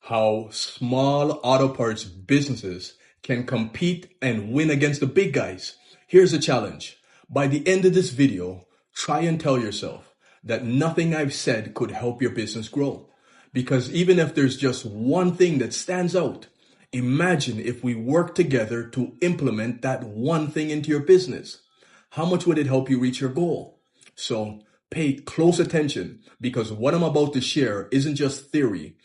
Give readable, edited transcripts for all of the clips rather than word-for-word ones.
how small auto parts businesses can compete and win against the big guys. Here's the challenge. By the end of this video, try and tell yourself that nothing I've said could help your business grow. Because even if there's just one thing that stands out, imagine if we work together to implement that one thing into your business. How much would it help you reach your goal? So pay close attention because what I'm about to share isn't just theory.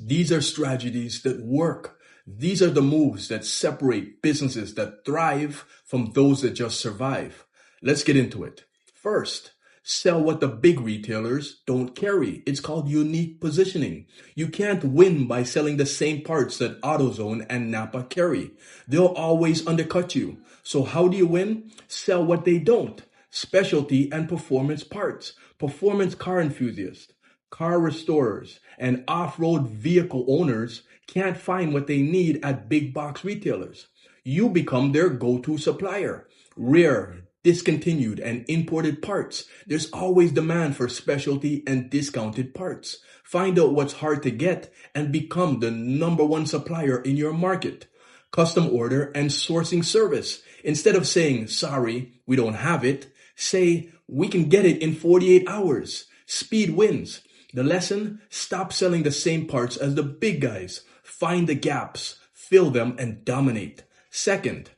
These are strategies that work. These are the moves that separate businesses that thrive from those that just survive. Let's get into it. First, sell what the big retailers don't carry. It's called unique positioning. You can't win by selling the same parts that AutoZone and Napa carry. They'll always undercut you. So how do you win? Sell what they don't. Specialty and performance parts. Performance car enthusiasts, car restorers, and off-road vehicle owners can't find what they need at big box retailers. You become their go-to supplier. Rare, discontinued, and imported parts. There's always demand for specialty and discounted parts. Find out what's hard to get and become the number one supplier in your market. Custom order and sourcing service. Instead of saying, sorry, we don't have it, say, we can get it in 48 hours. Speed wins. The lesson, stop selling the same parts as the big guys. Find the gaps, fill them, and dominate. Second,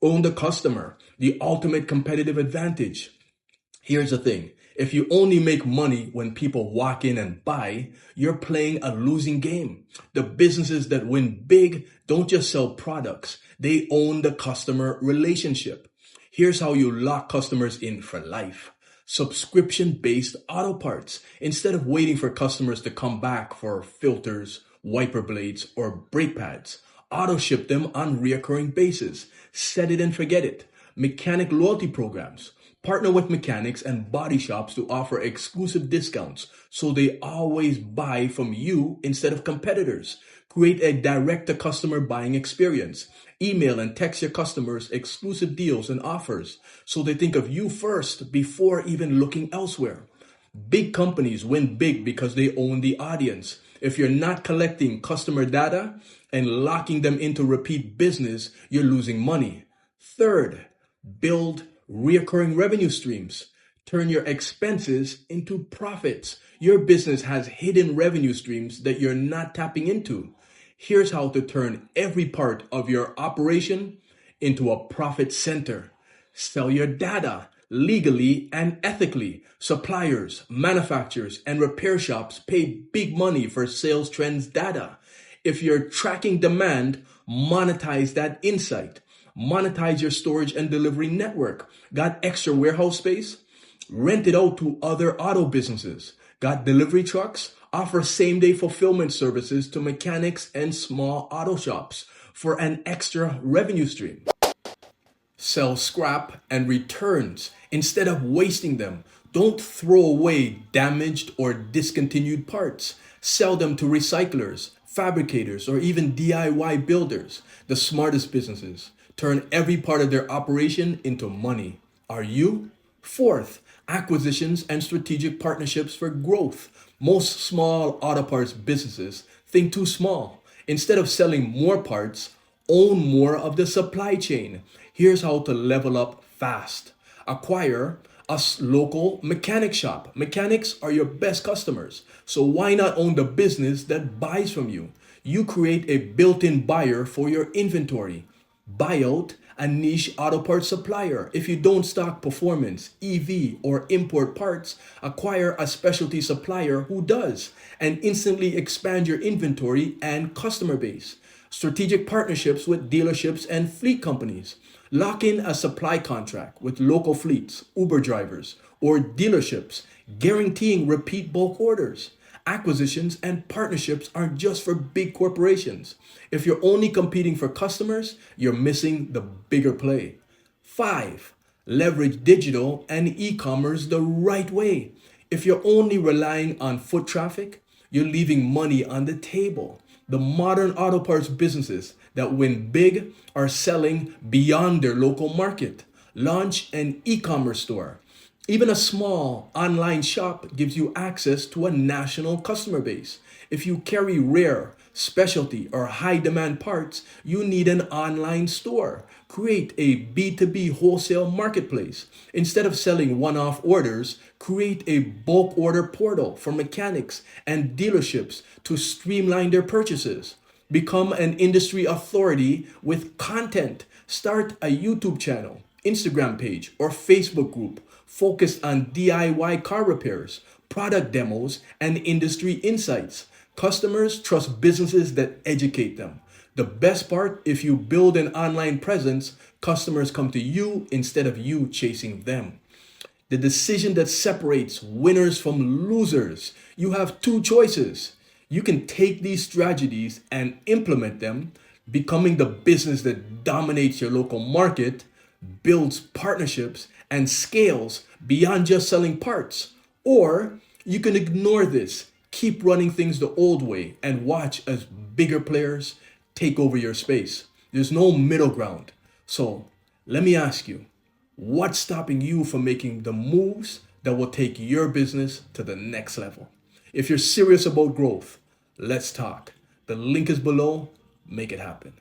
own the customer, the ultimate competitive advantage. Here's the thing. If you only make money when people walk in and buy, you're playing a losing game. The businesses that win big don't just sell products. They own the customer relationship. Here's how you lock customers in for life. Subscription-based auto parts. Instead of waiting for customers to come back for filters, wiper blades, or brake pads, auto ship them on reoccurring basis. Set it and forget it. Mechanic loyalty programs. Partner with mechanics and body shops to offer exclusive discounts so they always buy from you instead of competitors. Create a direct-to-customer buying experience. Email and text your customers exclusive deals and offers so they think of you first before even looking elsewhere. Big companies win big because they own the audience. If you're not collecting customer data and locking them into repeat business, you're losing money. Third, build recurring revenue streams. Turn your expenses into profits. Your business has hidden revenue streams that you're not tapping into. Here's how to turn every part of your operation into a profit center. Sell your data legally and ethically. Suppliers, manufacturers, and repair shops pay big money for sales trends data. If you're tracking demand, monetize that insight. Monetize your storage and delivery network. Got extra warehouse space? Rent it out to other auto businesses. Got delivery trucks? Offer same-day fulfillment services to mechanics and small auto shops for an extra revenue stream. Sell scrap and returns instead of wasting them. Don't throw away damaged or discontinued parts. Sell them to recyclers, fabricators, or even DIY builders. The smartest businesses turn every part of their operation into money. Are you? Fourth, acquisitions and strategic partnerships for growth. Most small auto parts businesses think too small. Instead of selling more parts, own more of the supply chain. Here's how to level up fast. Acquire a local mechanic shop. Mechanics are your best customers, so why not own the business that buys from you? You create a built-in buyer for your inventory. Buy out a niche auto parts supplier. If you don't stock performance, EV, or import parts, acquire a specialty supplier who does and instantly expand your inventory and customer base. Strategic partnerships with dealerships and fleet companies. Lock in a supply contract with local fleets, Uber drivers, or dealerships, guaranteeing repeat bulk orders. Acquisitions and partnerships aren't just for big corporations. If you're only competing for customers, you're missing the bigger play. 5, leverage digital and e-commerce the right way. If you're only relying on foot traffic, you're leaving money on the table. The modern auto parts businesses that win big are selling beyond their local market. Launch an e-commerce store. Even a small online shop gives you access to a national customer base. If you carry rare, specialty, or high demand parts, you need an online store. Create a B2B wholesale marketplace. Instead of selling one off orders, create a bulk order portal for mechanics and dealerships to streamline their purchases. Become an industry authority with content. Start a YouTube channel, Instagram page, or Facebook group focused on DIY car repairs, product demos, and industry insights. Customers trust businesses that educate them. The best part, if you build an online presence, customers come to you instead of you chasing them. The decision that separates winners from losers. You have two choices. You can take these strategies and implement them, becoming the business that dominates your local market, builds partnerships, and scales beyond just selling parts. Or you can ignore this, keep running things the old way, and watch as bigger players take over your space. There's no middle ground. So let me ask you, what's stopping you from making the moves that will take your business to the next level? If you're serious about growth, let's talk. The link is below. Make it happen.